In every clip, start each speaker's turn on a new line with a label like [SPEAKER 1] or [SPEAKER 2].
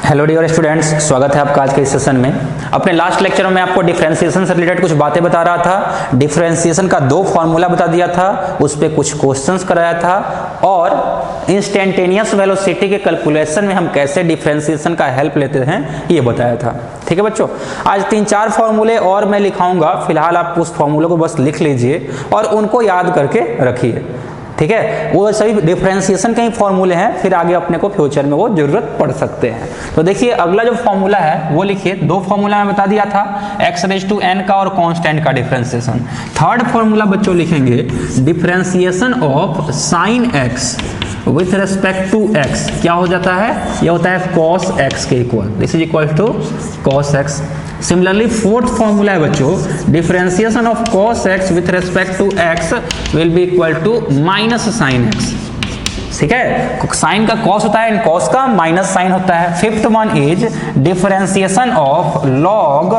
[SPEAKER 1] Hello dear students, स्वागत है आपका आज के इस सेशन में। अपने लास्ट लेक्चर में आपको डिफरेंशिएशन से रिलेटेड कुछ बातें बता रहा था। डिफरेंशिएशन का दो फॉर्मूला बता दिया था, उस पे कुछ क्वेश्चंस कराया था और इंस्टेंटेनियस वेलोसिटी के कैलकुलेशन में हम कैसे डिफरेंशिएशन का हेल्प लेते हैं ये बताया था। ठीक है बच्चों, आज 3-4 फॉर्मूले और मैं लिखाऊंगा, फिलहाल आप उस फॉर्मूले को बस लिख लीजिए और उनको याद करके रखिए। ठीक है, वो सभी डिफरेंशिएशन के ही फॉर्मूले हैं, फिर आगे अपने को फ्यूचर में वो जरूरत पड़ सकते हैं। तो देखिए अगला जो फॉर्मूला है वो लिखिए। दो फॉर्मूला मैं बता दिया था, x⁴n का और कांस्टेंट का डिफरेंशिएशन। थर्ड फॉर्मूला बच्चों लिखेंगे differentiation of sine x with respect to x। क्या हो जाता है? ये होता है cos x के equal, this is equal to cos x। Similarly fourth formula है बच्चों, differentiation of cos x with respect to x will be equal to minus sine x। ठीक है, साइन का cos होता है एंड cos का minus sine होता है। Fifth one is differentiation of log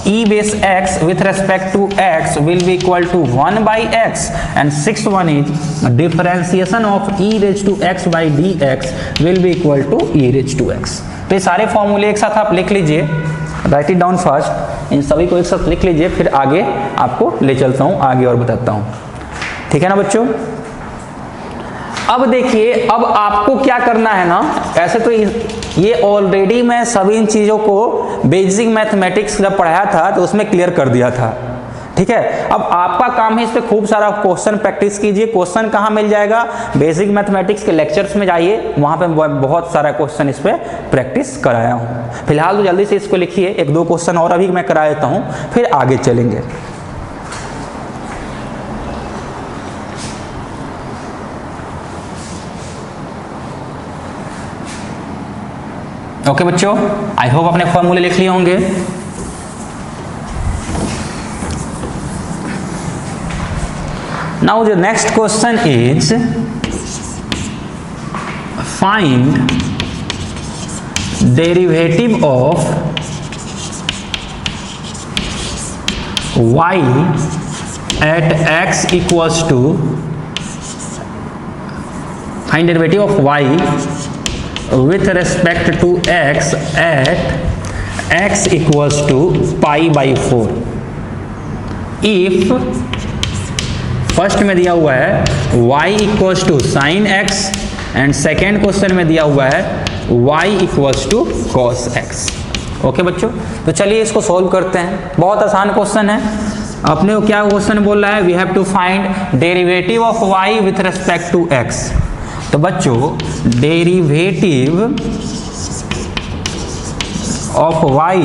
[SPEAKER 1] e base x with respect to x will be equal to 1/x। And sixth one is differentiation of e raise to x by dx will be equal to e raise to x। तो ये सारे फॉर्मूले एक साथ आप लिख लीजिए, right it down first, इन सभी को एक साथ लिख लीजिए, फिर आगे आपको ले चलता हूं, आगे और बताता हूं। ठीक है ना बच्चों। अब देखिए, अब आपको क्या करना है ना, ऐसे तो ये ऑलरेडी मैं सभी इन चीजों को बेसिक मैथमेटिक्स जब पढ़ाया था तो उसमें क्लियर कर दिया था। ठीक है, अब आपका काम है इस पे खूब सारा क्वेश्चन प्रैक्टिस कीजिए। क्वेश्चन कहाँ मिल जाएगा? बेसिक मैथमेटिक्स के लेक्चर्स में जाइए, वहां पे बहुत सारा क्वेश्चन इस पे प्रैक्टिस कराया हूं। फिलहाल तो जल्दी से इसको लिखिए, 1-2 क्वेश्चन और अभी मैं करा देता हूं, फिर आगे चलेंगे। ओके बच्चों, आई होप अपने फॉर्मूले लिख लिए होंगे। Now the next question is find derivative of y at x equals to find derivative of y with respect to x at x equals to π/4 if first में दिया हुआ है y equals to sine x and second question में दिया हुआ है y equals to cos x। Okay बच्चों, तो चलिए इसको सॉल्व करते हैं। बहुत आसान क्वेश्चन है। अपने को क्या क्वेश्चन बोल रहा है? We have to find derivative of y with respect to x। तो बच्चों derivative of y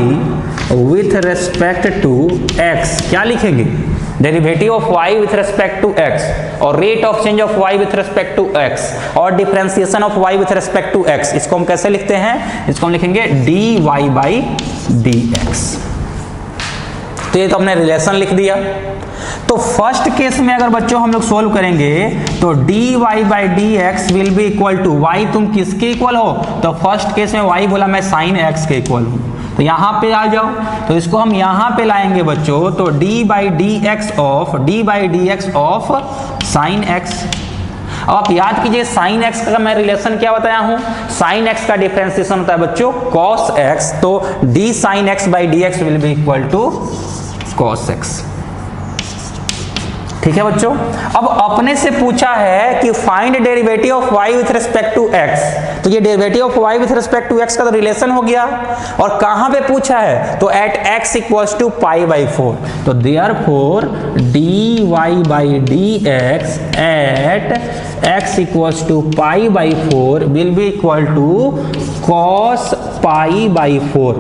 [SPEAKER 1] with respect to x क्या लिखेंगे? Derivative of y with respect to x और rate of change of y with respect to x और differentiation of y with respect to x। इसको हम कैसे लिखते हैं? इसको हम लिखेंगे dy/dx। तो ये तो हमने रिलेशन लिख दिया। तो फर्स्ट केस में अगर बच्चों हम लोग सोल्व करेंगे तो dy/dx will be equal to y, तुम किसके इक्वल हो? तो फर्स्ट केस में y बोला मैं साइन x के इक्वल हूं, तो यहां पे आ जाओ, तो इसको हम यहां पे लाएंगे बच्चों, तो dy/dx ऑफ साइन x। अब आप याद कीजिए साइन x का मैं रिलेशन क्या बताया हूं? साइन x का डिफरेंशिएशन होता है बच्चों cos x, तो d sin x/dx will be equal to cos x। ठीक है बच्चों। अब अपने से पूछा है कि find derivative of y with respect to x, तो ये derivative of y with respect to x का तो रिलेशन हो गया। और कहां पे पूछा है? तो एट x इक्वल्स टू π/4, तो therefore dy/dx at x equals to π/4 will be equal to cos π/4।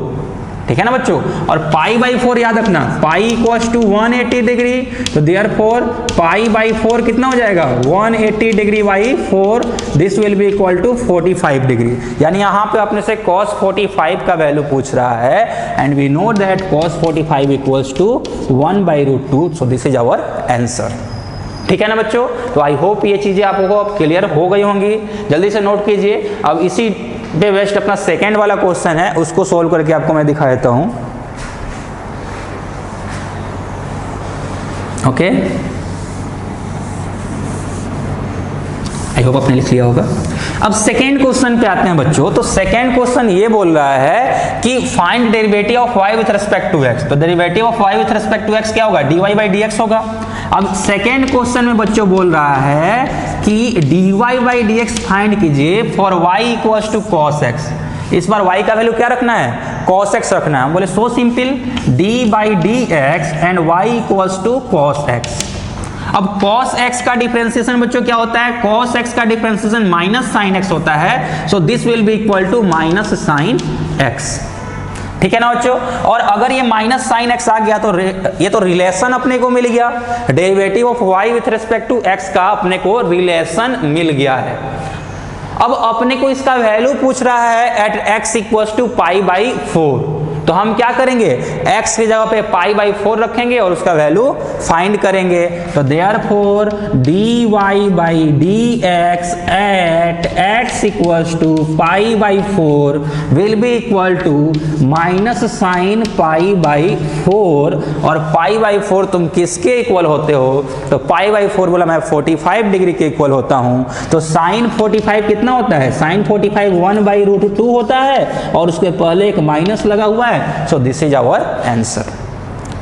[SPEAKER 1] ठीक है ना बच्चों। और π/4 याद रखना, पाई इक्वल्स टू 180 डिग्री, तो देयरफॉर π/4 कितना हो जाएगा? 180 degree by 4, this will be equal to 45 degree. यानी यहां पे अपने से cos 45 का वैल्यू पूछ रहा है and we know that cos 45 equals to 1/√2, so this is our answer. ठीक है ना बच्चों। तो आई होप ये चीजें आपको अब क्लियर हो गई होंगी। जल्दी से नोट कीजिए। अब इसी पे बेस्ट अपना सेकेंड वाला क्वेश्चन है, उसको सोल्व करके आपको मैं दिखा देता हूं। ओके, आई होप आपने लिख लिया होगा। अब सेकेंड क्वेश्चन पे आते हैं बच्चों। तो सेकेंड क्वेश्चन ये बोल रहा है कि find derivative of y with respect to x। तो derivative of y with respect to x क्या होगा? dy बाई dx होगा। अब सेकेंड क्वेश्चन में बच्चों बोल रहा है कि dy बाई dx फाइंड कीजिए for y equals to cos x। इस बार y का वैल्यू क्या रखना है? cos x रखना है। हम बोले so simple, d by dx and y equals to cos x। अब cos x का डिफरेंशिएशन बच्चों क्या होता है? cos x का डिफरेंशिएशन माइनस sin x होता है। So this will be equal to minus sin x। ठीक है ना बच्चों? और अगर ये माइनस sin x आ गया तो ये तो रिलेशन अपने को मिल गया, derivative of y with respect to x का अपने को रिलेशन मिल गया है। अब अपने को इसका वैल्यू पूछ रहा है at x equals to pi by 4। तो हम क्या करेंगे? x की जगह पे पाई बाई 4 रखेंगे और उसका वैल्यू फाइंड करेंगे। तो therefore dy by dx at x equals to pi by 4 will be equal to minus sine pi by 4। और पाई बाई 4 तुम किसके इक्वल होते हो? तो पाई बाई 4 बोला मैं 45 डिग्री के इक्वल होता हूं। तो साइन 45 कितना होता है? साइन 45 1/√2 होता है और उसके पहले एक माइनस लगा हुआ है। So this is our answer.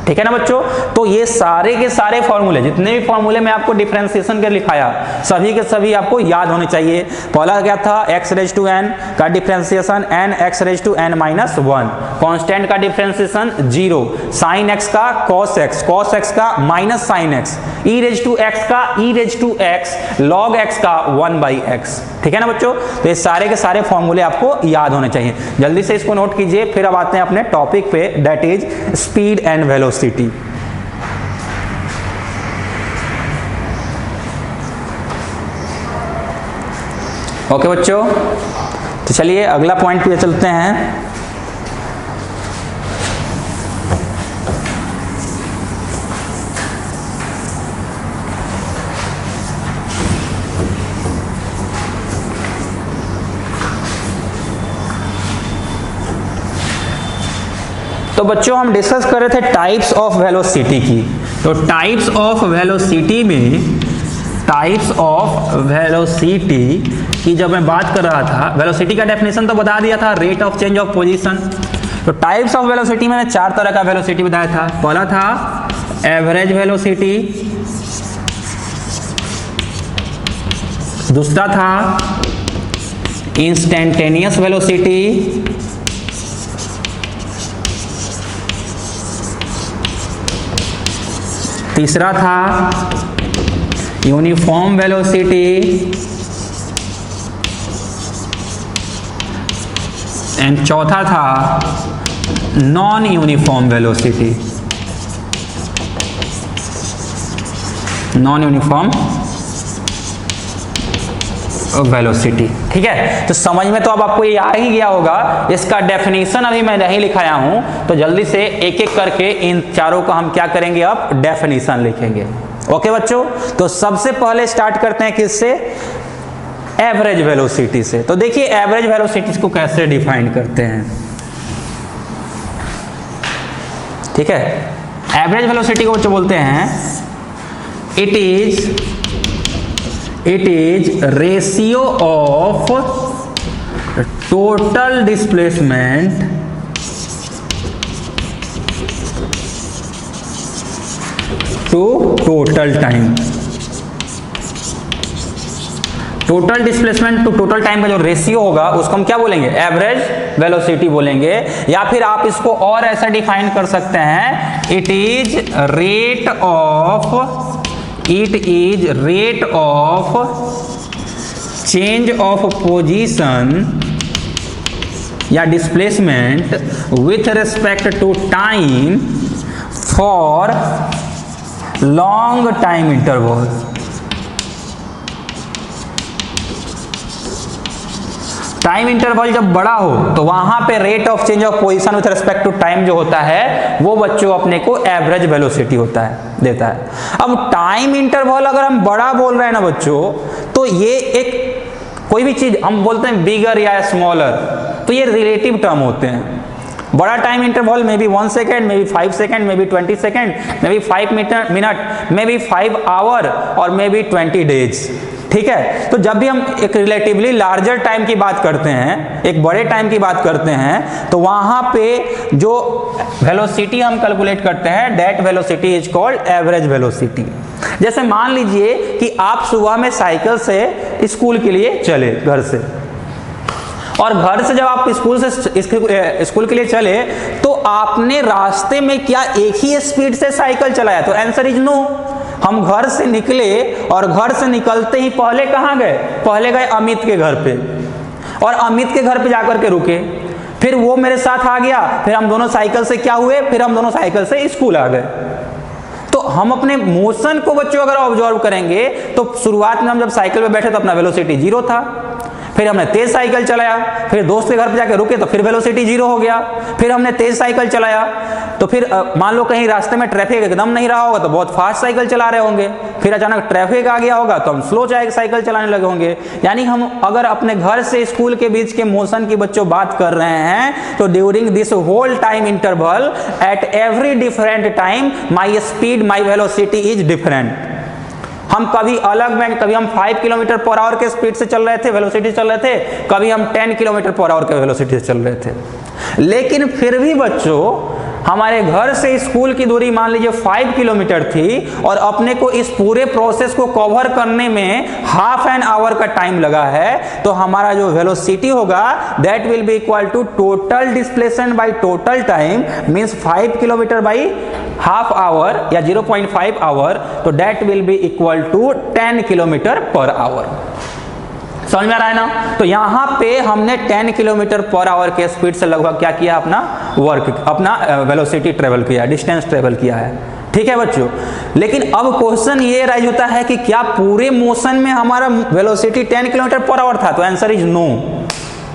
[SPEAKER 1] ठीक है ना बच्चों? तो ये सारे के सारे फॉर्मूले, जितने भी फॉर्मूले मैं आपको डिफरेंशिएशन के लिखाया, सभी के सभी आपको याद होने चाहिए। पहला क्या था? x रेज टू n का differentiation n x raise to n minus 1, constant का डिफरेंशिएशन 0, sin x का cos x का minus sin x, e raise to x का e raise to x, log x का 1/x। ठीक है ना बच्चों? तो ये सारे के सारे फॉर्मूले आपको याद होने चाहिए। जल्दी से इसको नोट कीजिए। फिर अब आते हैं अपने टॉपिक पे, that is speed and velocity. Okay बच्चों, तो चलिए अगला पॉइंट पे चलते हैं। तो बच्चों हम डिस्कस कर रहे थे टाइप्स ऑफ वेलोसिटी की। तो टाइप्स ऑफ वेलोसिटी की जब मैं बात कर रहा था, वेलोसिटी का डेफिनेशन तो बता दिया था, rate of change of position. तो टाइप्स ऑफ वेलोसिटी में 4 तरह का वेलोसिटी बताया था। पहला था एवरेज वेलोसिटी, दूसरा था इंस्टेंटेनियस वेलोसिटी, तीसरा था यूनिफॉर्म वेलोसिटी एंड चौथा था non uniform velocity, non uniform velocity. ठीक है? तो समझ में तो अब आपको ये आ ही गया होगा। इसका डेफिनेशन अभी मैं नहीं लिखाया हूं, तो जल्दी से एक एक करके इन चारों का हम क्या करेंगे? अब डेफिनेशन लिखेंगे। ओके बच्चों, तो सबसे पहले स्टार्ट करते हैं किससे? एवरेज वेलोसिटी से। तो देखिए एवरेज वेलोसिटी को कैसे डिफाइन करते हैं। ठीक है? एवरेज वेलोसिटी को बच्चों बोलते हैं it is ratio of total displacement to total time। Total displacement to total time का जो रेशियो होगा उसको हम क्या बोलेंगे? एवरेज वेलोसिटी बोलेंगे। या फिर आप इसको और ऐसा डिफाइन कर सकते हैं, it is rate of change of position या displacement with respect to time for long time interval. Time interval जब बड़ा हो तो वहां पे rate of change of position with respect to time जो होता है वो बच्चों अपने को एवरेज वेलोसिटी होता है, देता है। अब टाइम इंटरवल अगर हम बड़ा बोल रहे हैं ना बच्चों, तो ये एक कोई भी चीज हम बोलते हैं बिगर या स्मॉलर, तो ये रिलेटिव टर्म होते हैं। बड़ा time interval may be 1 second, may be 5 second, may be 20 second, may be 5 minute, may be 5 hour और मे बी 20 डेज। ठीक है। तो जब भी हम एक रिलेटिवली लार्जर टाइम की बात करते हैं, एक बड़े टाइम की बात करते हैं, तो वहां पे जो वेलोसिटी हम कैलकुलेट करते हैं, that velocity is called average velocity. जैसे मान लीजिए कि आप सुबह में साइकिल से स्कूल के लिए चले घर से, और घर से जब आप स्कूल के लिए चले तो आपने रास्ते में क्या एक ही स्पीड से साइकिल चलाया? तो आंसर इज नो। हम घर से निकले और घर से निकलते ही पहले कहां गए? पहले गए अमित के घर पे, और अमित के घर पे जाकर के रुके, फिर वो मेरे साथ आ गया, फिर हम दोनों साइकिल से क्या हुए? फिर हम दोनों साइकिल से स्कूल आ गए। तो हम अपने मोशन को बच्चों अगर ऑब्जर्व करेंगे तो शुरुआत में हम जब साइकिल पे बैठे तो अपना वेलोसिटी 0 था, फिर हमने तेज साइकिल चलाया, फिर दोस्त के घर पे जाके रुके तो फिर वेलोसिटी 0 हो गया, फिर हमने तेज साइकिल चलाया, तो फिर मान लो कहीं रास्ते में ट्रैफिक एकदम नहीं रहा होगा तो बहुत फास्ट साइकिल चला रहे होंगे, फिर अचानक ट्रैफिक आ गया होगा तो हम स्लो साइकिल चलाने लगे होंगे। यानी हम अगर अपने घर से स्कूल के बीच के मोशन की बच्चों बात कर रहे हैं तो during this whole time interval at every different time my speed my velocity is different. हम कभी अलग में, कभी हम 5 किलोमीटर पर आवर के स्पीड से चल रहे थे, वेलोसिटी चल रहे थे, कभी हम 10 किलोमीटर पर आवर के वेलोसिटी से चल रहे थे। लेकिन फिर भी बच्चों हमारे घर से स्कूल की दूरी मान लीजिए 5 किलोमीटर थी और अपने को इस पूरे प्रोसेस को कवर करने में हाफ एन आवर का टाइम लगा है, तो हमारा जो वेलोसिटी होगा that will be equal to total displacement by total time, means 5 kilometre by half hour या 0.5 आवर, तो that will be equal to 10 kilometre per hour. समझ में आ रहा है ना? तो यहां पे हमने 10 किलोमीटर पर आवर के स्पीड से लगभग क्या किया? अपना वर्क, अपना वेलोसिटी ट्रेवल किया, डिस्टेंस ट्रेवल किया है। ठीक है बच्चों, लेकिन अब क्वेश्चन ये राइज होता है कि क्या पूरे मोशन में हमारा वेलोसिटी 10 किलोमीटर पर आवर था? तो आंसर इज नो।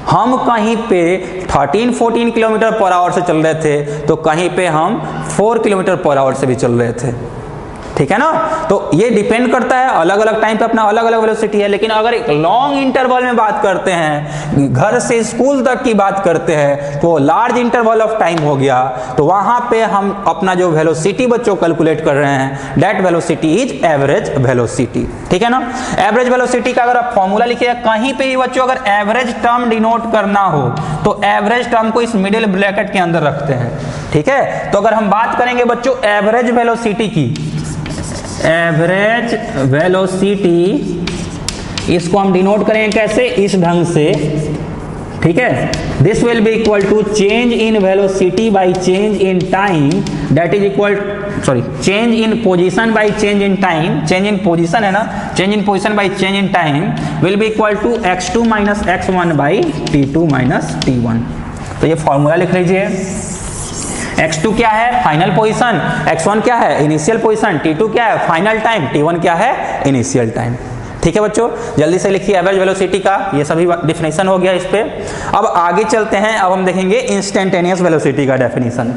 [SPEAKER 1] हम कहीं पे 13-14 किलोमीटर पर आवर से चल रहे थे, तो कहीं पे हम 4 किलोमीटर पर आवर से भी चल रहे थे। ठीक है ना? तो ये डिपेंड करता है, अलग अलग टाइम पे अपना अलग अलग वेलोसिटी है। लेकिन अगर एक लॉन्ग इंटरवल में बात करते हैं, घर से स्कूल तक की बात करते हैं, तो लार्ज इंटरवल ऑफ टाइम हो गया, तो वहां पे हम अपना जो वेलोसिटी बच्चों कैलकुलेट कर रहे हैं, that velocity is average velocity. ठीक है ना? एवरेज वेलोसिटी का अगर आप फॉर्मूला लिखिएगा कहीं पे ही बच्चों, अगर एवरेज टर्म डिनोट करना हो तो एवरेज टर्म को इस मिडिल ब्रैकेट के अंदर रखते हैं। ठीक है? तो अगर हम बात करेंगे बच्चों एवरेज वेलोसिटी की, एवरेज वेलोसिटी इसको हम डिनोट करेंगे कैसे? इस ढंग से। ठीक है? This will be equal to change in velocity by change in time, that is equal, sorry, change in position by change in time, change in position है ना, change in position by change in time will be equal to x2 minus x1 by t2 minus t1। तो ये formula लिख लीजिए। x2 क्या है? Final position, x1 क्या है? इनिशियल पोजीशन, t2 क्या है? फाइनल टाइम, t1 क्या है? Initial time. ठीक है बच्चों, जल्दी से लिखिए एवरेज वेलोसिटी का, ये सभी डेफिनेशन हो गया इस पे। अब आगे चलते हैं, अब हम देखेंगे इंस्टेंटेनियस वेलोसिटी का डेफिनेशन।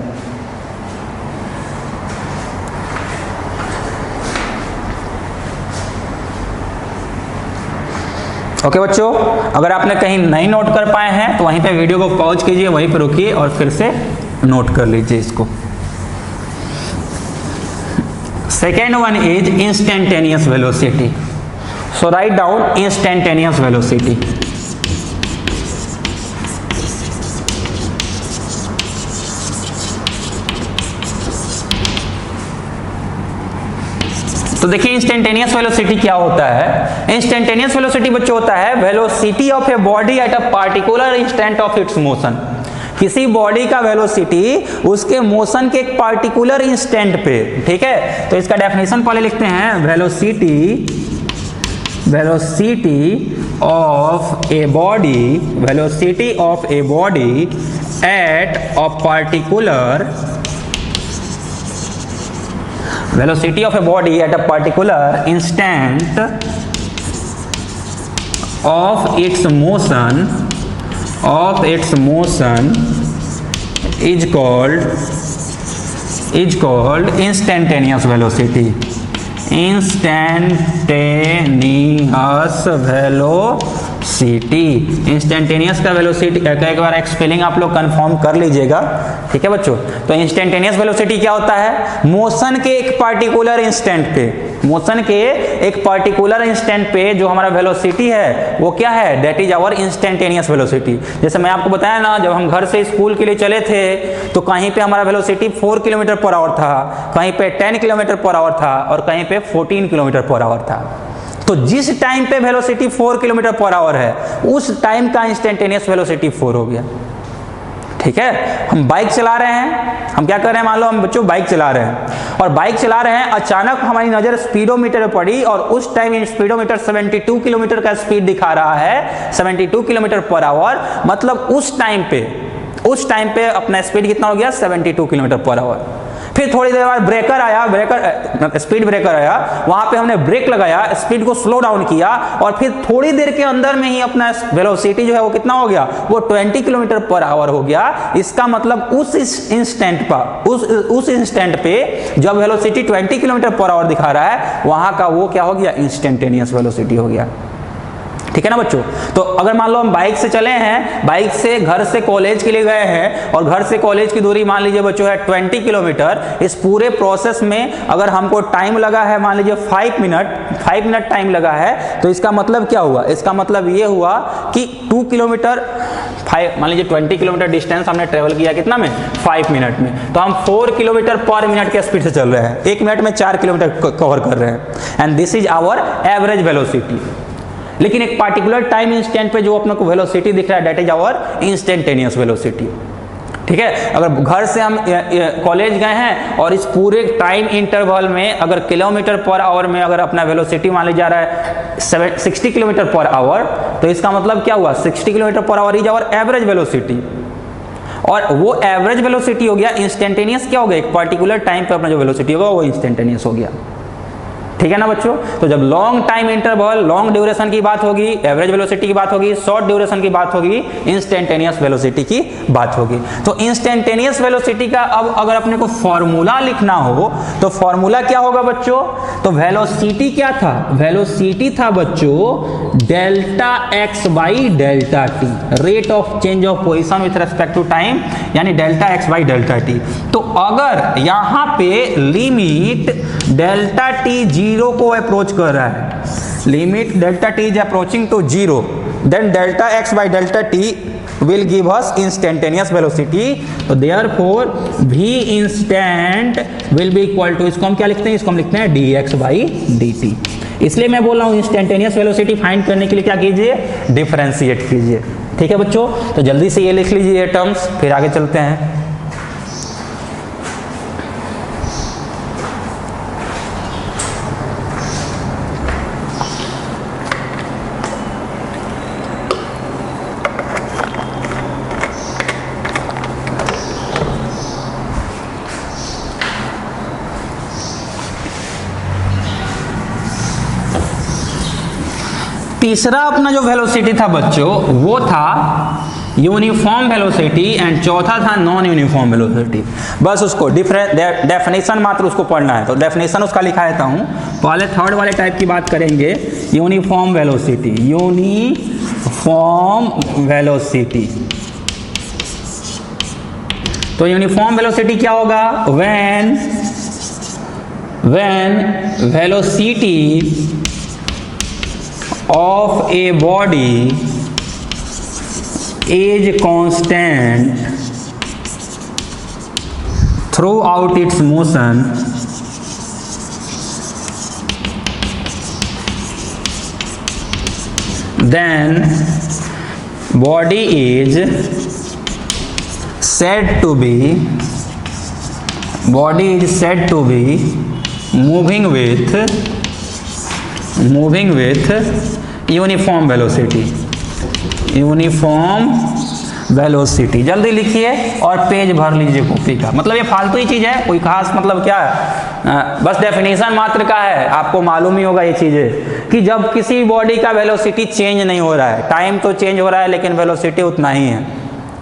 [SPEAKER 1] ओके बच्चों, अगर आपने कहीं नहीं नोट कर पाए हैं तो वहीं पे वीडियो को पॉज कीजिए, वहीं पे रुकिए और फिर से नोट कर लीजिए इसको। Second one is instantaneous velocity. So write down instantaneous velocity. तो देखिए इंस्टेंटेनियस वेलोसिटी क्या होता है? इंस्टेंटेनियस वेलोसिटी बच्चों होता है velocity of a body at a particular instant of its motion. किसी बॉडी का वेलोसिटी उसके मोशन के एक पार्टिकुलर इंस्टेंट पे। ठीक है? तो इसका डेफिनेशन पहले लिखते हैं, velocity of a body, velocity of a body at a particular, velocity of a body at a particular instant of its motion is called instantaneous velocity. Instantaneous velocity T. Instantaneous का velocity एक बार spelling आप लोग confirm कर लीजिएगा, ठीक है बच्चों। तो इंस्टेंटेनियस वेलोसिटी क्या होता है? मोशन के एक पार्टिकुलर इंस्टेंट पे, मोशन के एक पार्टिकुलर इंस्टेंट पे जो हमारा वेलोसिटी है वो क्या है? That is our instantaneous velocity. जैसे मैं आपको बताया ना, जब हम घर से स्कूल के लिए चले थे तो कहीं पे हमारा वेलोसिटी 4 किलोमीटर पर आवर था, कहीं पे 10 किलोमीटर पर आवर था और कहीं पे 14 किलोमीटर पर आवर था। तो जिस टाइम पे वेलोसिटी 4 किलोमीटर पर आवर है उस टाइम का इंस्टेंटेनियस वेलोसिटी 4 हो गया, ठीक है। हम बाइक चला रहे हैं, हम क्या कर रहे हैं, मान लो हम बच्चों बाइक चला रहे हैं और बाइक चला रहे हैं, अचानक हमारी नजर स्पीडोमीटर पे पड़ी और उस टाइम स्पीडोमीटर 72 किलोमीटर का स्पीड दिखा रहा है, 72 किलोमीटर पर आवर। मतलब उस टाइम पे अपना स्पीड कितना हो गया? 72 किलोमीटर पर आवर। फिर थोड़ी देर बाद ब्रेकर आया, स्पीड ब्रेकर आया, वहां पे हमने ब्रेक लगाया, स्पीड को स्लो डाउन किया और फिर थोड़ी देर के अंदर में ही अपना वेलोसिटी जो है वो कितना हो गया? वो 20 किलोमीटर पर आवर हो गया। इसका मतलब उस इंस्टेंट पे जब वेलोसिटी 20 किलोमीटर पर आवर दिखा रहा है वहां का वो क्या हो गया? इंस्टेंटेनियस वेलोसिटी हो गया, ठीक है ना बच्चों। तो अगर मान लो हम बाइक से चले हैं, बाइक से घर से कॉलेज के लिए गए हैं और घर से कॉलेज की दूरी मान लीजिए बच्चों है 20 किलोमीटर। इस पूरे प्रोसेस में अगर हमको टाइम लगा है मान लीजिए 5 मिनट टाइम लगा है, तो इसका मतलब क्या हुआ? इसका मतलब ये हुआ कि 2 किलोमीटर मान लीजिए 20 किलोमीटर डिस्टेंस हमने ट्रेवल किया कितना में? 5 मिनट में। तो हम 4 किलोमीटर पर मिनट के स्पीड से चल रहे हैं, 1 मिनट में 4 किलोमीटर कवर कर रहे हैं। And this is our average velocity. लेकिन एक पार्टिकुलर टाइम इंस्टेंट पे जो अपने को वेलोसिटी दिख रहा है that is our instantaneous velocity, ठीक है। अगर घर से हम कॉलेज गए हैं और इस पूरे टाइम इंटरवल में अगर किलोमीटर पर आवर में अगर अपना वेलोसिटी मान लिया जा रहा है 60 किलोमीटर पर आवर, तो इसका मतलब क्या हुआ? 60 kilometre per hour is our average velocity. और वो एवरेज वेलोसिटी हो गया। इंस्टेंटेनियस क्या हो गया? एक पार्टिकुलर टाइम पे अपना जो वेलोसिटी होगा वो इंस्टेंटेनियस हो गया, ठीक है ना बच्चों। तो जब long time interval, long duration की बात होगी, एवरेज वेलोसिटी की बात होगी, शॉर्ट ड्यूरेशन की बात होगी, इंस्टेंटेनियस वेलोसिटी की बात होगी। तो इंस्टेंटेनियस वेलोसिटी का अब अगर अपने को फॉर्मूला लिखना हो तो फॉर्मूला क्या होगा बच्चों? तो वेलोसिटी क्या था? वेलोसिटी था बच्चों delta x by delta t, rate of change of position with respect to time, यानी delta x by delta t. तो अगर यहां पे लिमिट डेल्टा टी 0 को अप्रोच कर रहा है, limit delta t is approaching to 0, then delta x by delta t will give us instantaneous velocity। तो therefore v instant will be equal to, इसको हम क्या लिखते हैं? इसको हम लिखते हैं dx by dt। इसलिए मैं बोल रहा हूं इंस्टेंटेनियस वेलोसिटी फाइंड करने के लिए क्या कीजिए? डिफरेंशिएट कीजिए, ठीक है बच्चों। तो जल्दी से ये लिख लीजिए ये टर्म्स, फिर आगे चलते हैं। तीसरा अपना जो वेलोसिटी था बच्चों वो था यूनिफॉर्म वेलोसिटी एंड चौथा था नॉन यूनिफॉर्म वेलोसिटी। बस उसको डेफिनेशन मात्र उसको पढ़ना है। तो डेफिनेशन उसका लिखा देता हूं। पहले थर्ड वाले टाइप की बात करेंगे, यूनिफॉर्म वेलोसिटी। यूनिफॉर्म वेलोसिटी, तो यूनिफॉर्म वेलोसिटी क्या होगा? When velocity of a body is constant throughout its motion, then body is said to be moving with uniform velocity. जल्दी लिखिए और पेज भर लीजिए कॉपी का। मतलब ये फालतू ही चीज है, कोई खास मतलब क्या है, बस डेफिनेशन मात्र का है। आपको मालूम ही होगा ये चीजें कि जब किसी बॉडी का वेलोसिटी चेंज नहीं हो रहा है, टाइम तो चेंज हो रहा है लेकिन वेलोसिटी उतना ही है।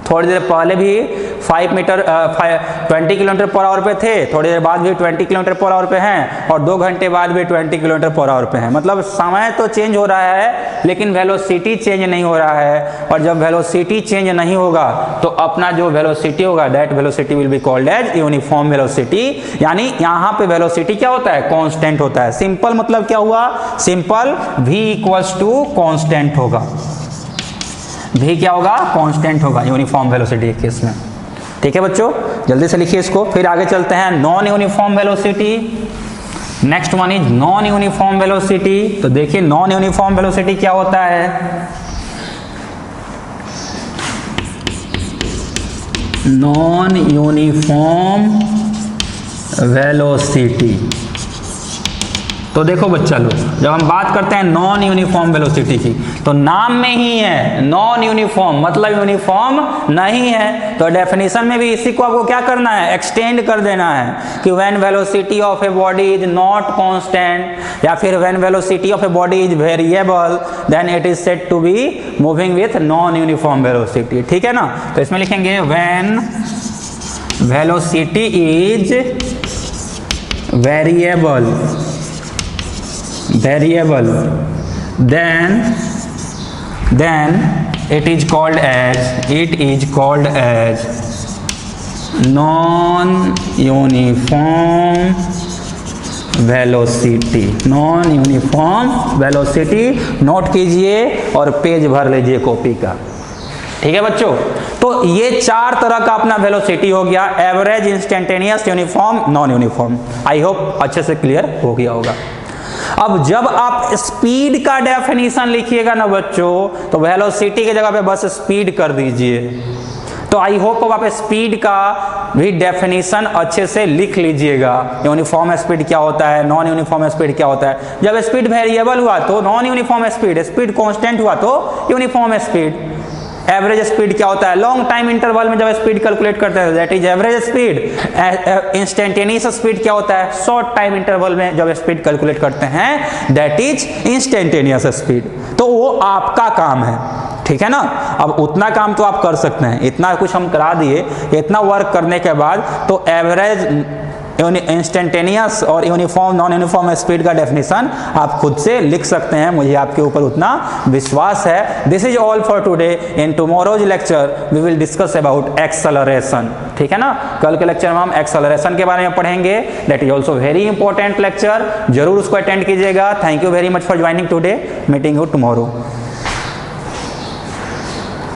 [SPEAKER 1] थोड़ी देर पहले भी 20 किलोमीटर पर आवर पे थे, थोड़ी देर बाद भी 20 किलोमीटर पर आवर पे हैं, और 2 घंटे बाद भी 20 किलोमीटर पर आवर पे हैं। मतलब समय तो चेंज हो रहा है लेकिन वेलोसिटी चेंज नहीं हो रहा है। और जब वेलोसिटी चेंज नहीं होगा तो अपना जो वेलोसिटी होगा that velocity will be called as uniform velocity. यानी यहाँ पे वेलोसिटी क्या होता है, कांस्टेंट होता है। सिंपल मतलब क्या हुआ, simple v equals to constant होगा। v क्या होगा, कांस्टेंट होगा यूनिफॉर्म वेलोसिटी के केस में। ठीक है बच्चों, जल्दी से लिखिए इसको। फिर आगे चलते हैं non uniform velocity. Next one is non uniform velocity. तो देखिए नॉन यूनिफॉर्म वेलोसिटी क्या होता है, नॉन यूनिफॉर्म वेलोसिटी। तो देखो बच्चा लोग, जब हम बात करते हैं नॉन यूनिफॉर्म वेलोसिटी की तो नाम में ही है नॉन यूनिफॉर्म, मतलब यूनिफॉर्म नहीं है। तो डेफिनेशन में भी इसी को आपको क्या करना है, एक्सटेंड कर देना है कि when velocity of a body is not constant या फिर when velocity of a body is variable then it is said to be moving with non uniform velocity. ठीक है ना, तो इसमें लिखेंगे when velocity is variable then it is called as non-uniform velocity। Note कीजिए और पेज भर लीजिए कॉपी का। ठीक है बच्चों, तो ये 4 तरह का अपना वेलोसिटी हो गया, average, instantaneous, uniform, non uniform. I hope अच्छे से क्लियर हो गया होगा। अब जब आप स्पीड का डेफिनेशन लिखिएगा ना बच्चों, तो वेलोसिटी की जगह पे बस स्पीड कर दीजिए। तो आई होप अब आप स्पीड का भी डेफिनेशन अच्छे से लिख लीजिएगा। यूनिफॉर्म स्पीड क्या होता है, नॉन यूनिफॉर्म स्पीड क्या होता है। जब स्पीड वेरिएबल हुआ तो non uniform speed, speed constant हुआ तो यूनिफॉर्म स्पीड। एवरेज स्पीड क्या होता है, लॉन्ग टाइम इंटरवल में जब स्पीड कैलकुलेट करते हैं that is average speed. Instantaneous speed क्या होता है, शॉर्ट टाइम इंटरवल में जब स्पीड कैलकुलेट करते हैं दैट इज इंस्टेंटेनियस स्पीड। तो वो आपका काम है, ठीक है ना। अब उतना काम तो आप कर सकते हैं, इतना कुछ हम करा दिए, इतना वर्क करने के बाद तो एवरेज, इंस्टेंटेनियस और यूनिफॉर्म, नॉन यूनिफॉर्म स्पीड का डेफिनेशन आप खुद से लिख सकते हैं। मुझे आपके ऊपर उतना विश्वास है। This is all for today. In tomorrow's lecture we will discuss about acceleration. ठीक है ना, कल के लेक्चर में हम एक्सेलरेशन के बारे में पढ़ेंगे। That is also very important lecture, जरूर उसको अटेंड कीजिएगा। Thank you very much for joining today. Meeting you tomorrow.